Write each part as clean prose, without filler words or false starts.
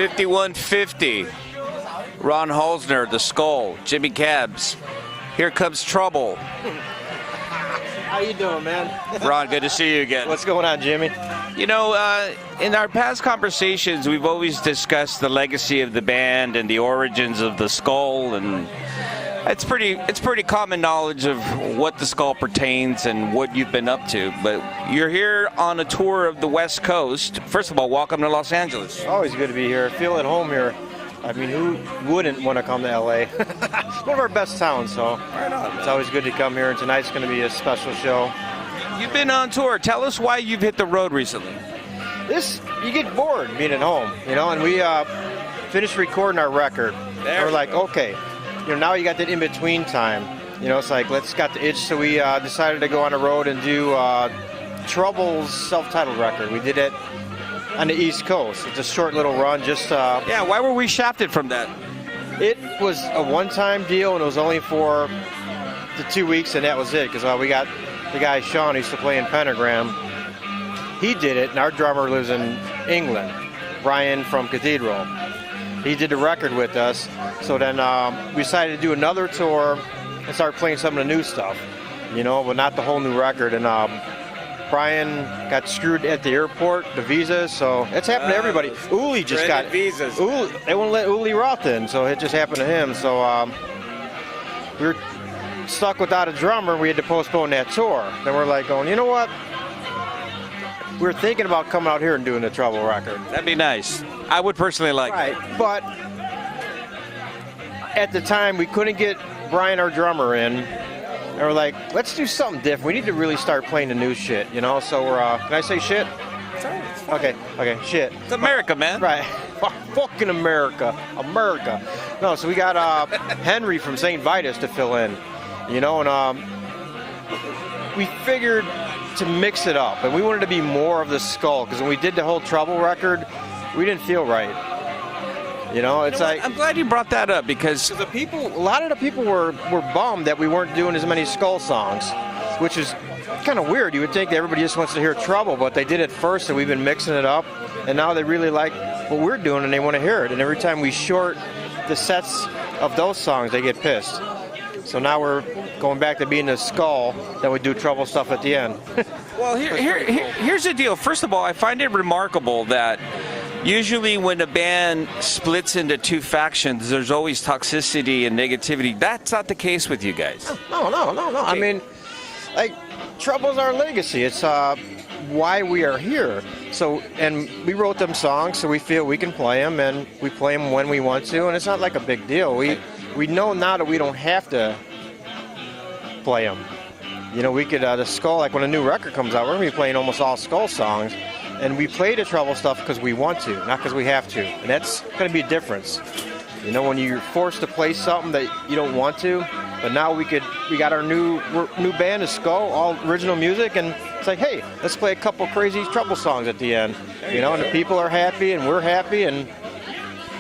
5150. Ron Halsner, The Skull, Jimmy Cabs. Here Comes Trouble. How you doing, man? Ron, good to see you again. What's going on, Jimmy? You know, in our past conversations, we've always discussed the legacy of the band and the origins of The Skull, and it's pretty common knowledge of what The Skull pertains and what you've been up to. But you're here on a tour of the West Coast. First of all, welcome to Los Angeles. Always good to be here. Feel at home here. I mean, who wouldn't want to come to LA? It's one of our best towns, so it's always good to come here. And tonight's going to be a special show. You've been on tour. Tell us why you've hit the road recently. You get bored being at home, you know, and we finished recording our record. And we're like, okay, you know, now you got that in-between time. You know, it's like, let's got the itch, so we decided to go on the road and do Trouble's self-titled record. We did it on the East Coast. It's a short little run, just... yeah, why were we shafted from that? It was a one-time deal, and it was only for the 2 weeks, and that was it, because we got the guy, Sean, who used to play in Pentagram. He did it, and our drummer lives in England, Brian from Cathedral. He did the record with us, so then we decided to do another tour and start playing some of the new stuff, you know, but not the whole new record. And Brian got screwed at the airport, the visas, so it's happened to everybody. Uli just got visas. They won't let Uli Roth in, so it just happened to him. So we were stuck without a drummer. We had to postpone that tour. Then we're like going, you know what? We were thinking about coming out here and doing the Trouble record. That'd be nice. I would personally like it. Right, but at the time we couldn't get Brian, our drummer, in. And we're like, let's do something different. We need to really start playing the new shit, you know? So we're, can I say shit? Okay, shit. It's America, man. Right. Fucking America. No, so we got Henry from St. Vitus to fill in, you know, and we figured to mix it up, and we wanted to be more of the Skull, because when we did the whole Trouble record, we didn't feel right. You know, it's like... I'm glad you brought that up, because a lot of the people were bummed that we weren't doing as many Skull songs, which is kind of weird. You would think that everybody just wants to hear Trouble, but they did it first, and we've been mixing it up, and now they really like what we're doing, and they want to hear it. And every time we short the sets of those songs, they get pissed. So now we're going back to being the Skull, then we do Trouble stuff at the end. Well, here's the deal. First of all, I find it remarkable that usually when a band splits into two factions, there's always toxicity and negativity. That's not the case with you guys. No. Okay. I mean, like, Trouble's our legacy. It's why we are here. So, and we wrote them songs, so we feel we can play them, and we play them when we want to, and it's not like a big deal. We know now that we don't have to play them. You know, we could, the Skull, like when a new record comes out, we're going to be playing almost all Skull songs. And we play the Trouble stuff because we want to, not because we have to. And that's going to be a difference. You know, when you're forced to play something that you don't want to, but now we got our new band, the Skull, all original music, and it's like, hey, let's play a couple crazy Trouble songs at the end. You know, and the people are happy, and we're happy, and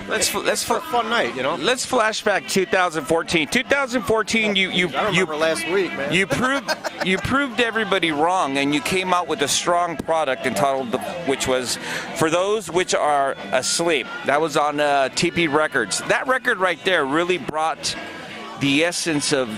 let's for a fun night, you know. Let's flashback 2014. 2014, I remember last week, man. You proved everybody wrong, and you came out with a strong product entitled, which was For Those Which Are Asleep. That was on TP Records. That record right there really brought the essence of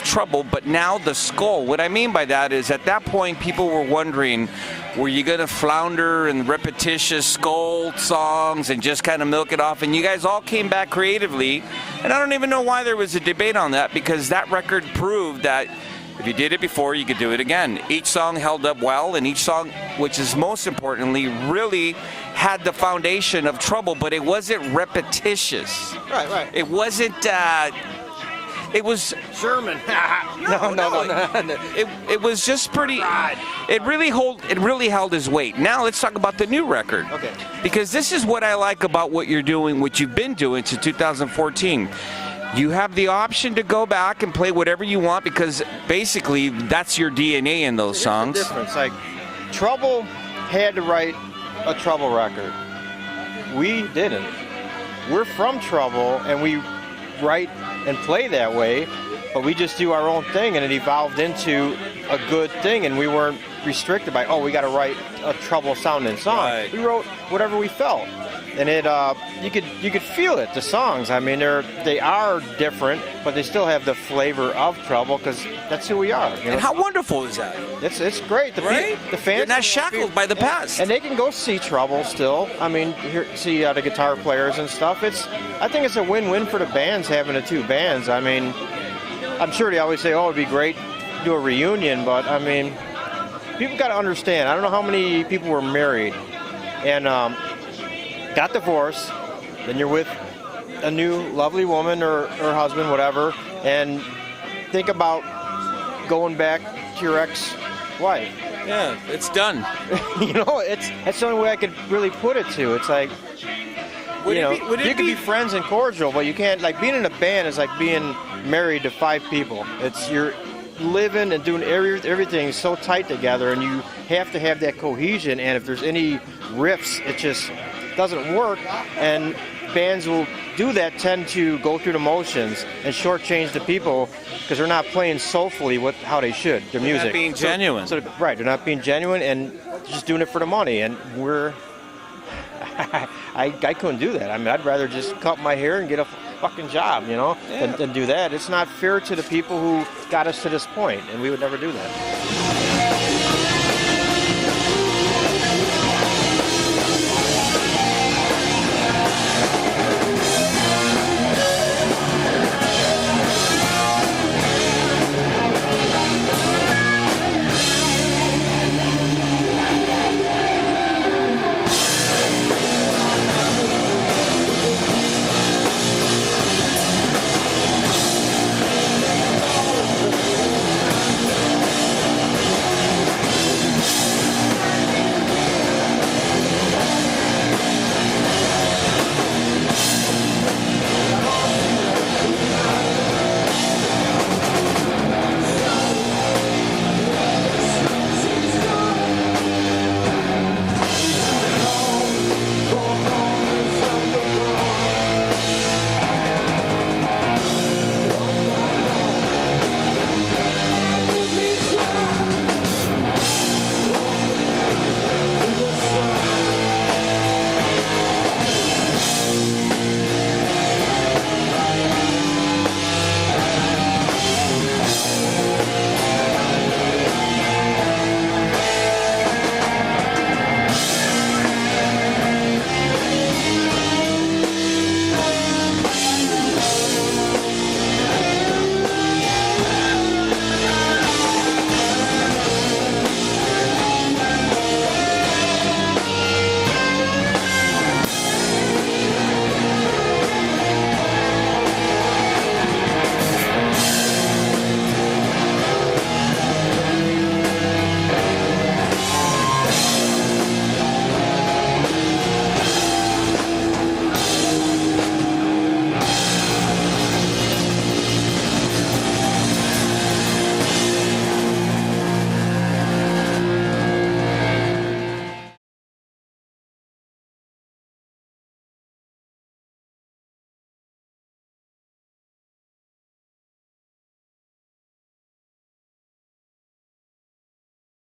Trouble, but now the Skull. What I mean by that is, at that point, people were wondering, were you going to flounder in repetitious Skull songs and just kind of milk it off? And you guys all came back creatively, and I don't even know why there was a debate on that, because that record proved that if you did it before, you could do it again. Each song held up well, and each song, which is most importantly, really had the foundation of Trouble, but it wasn't repetitious. Right. It wasn't... It was Sherman. No. It was just pretty. It really held his weight. Now let's talk about the new record. Okay. Because this is what I like about what you're doing, what you've been doing since 2014. You have the option to go back and play whatever you want, because basically that's your DNA in those songs. Here's the difference. Like, Trouble had to write a Trouble record. We didn't. We're from Trouble, and we write and play that way, but we just do our own thing, and it evolved into a good thing, and we weren't restricted by, we got to write a Trouble sounding song. Right. We wrote whatever we felt. and it you could feel it. The songs, I mean, they are different, but they still have the flavor of Trouble because that's who we are. You know? And how wonderful is that? It's great. Right? The fans, You're not shackled by the past. and they can go see Trouble still. I mean, see the guitar players and stuff. I think it's a win-win for the bands having the two bands. I mean, I'm sure they always say, "Oh, it'd be great to do a reunion," but I mean, people got to understand. I don't know how many people were married and got divorced. Then you're with a new lovely woman or husband, whatever, and think about going back to your ex-wife. Yeah, it's done. You know, that's the only way I could really put it to. It's like, Would you it can be be friends and cordial, but you can't, like, being in a band is like being married to 5 people. You're living and doing everything so tight together, and you have to have that cohesion, and if there's any riffs, it just doesn't work, and bands will do that, tend to go through the motions and shortchange the people because they're not playing soulfully how they should, their music. not being genuine. Right, they're not being genuine and just doing it for the money, and I couldn't do that. I mean, I'd rather just cut my hair and get a fucking job, you know, than do that. It's not fair to the people who got us to this point, and we would never do that.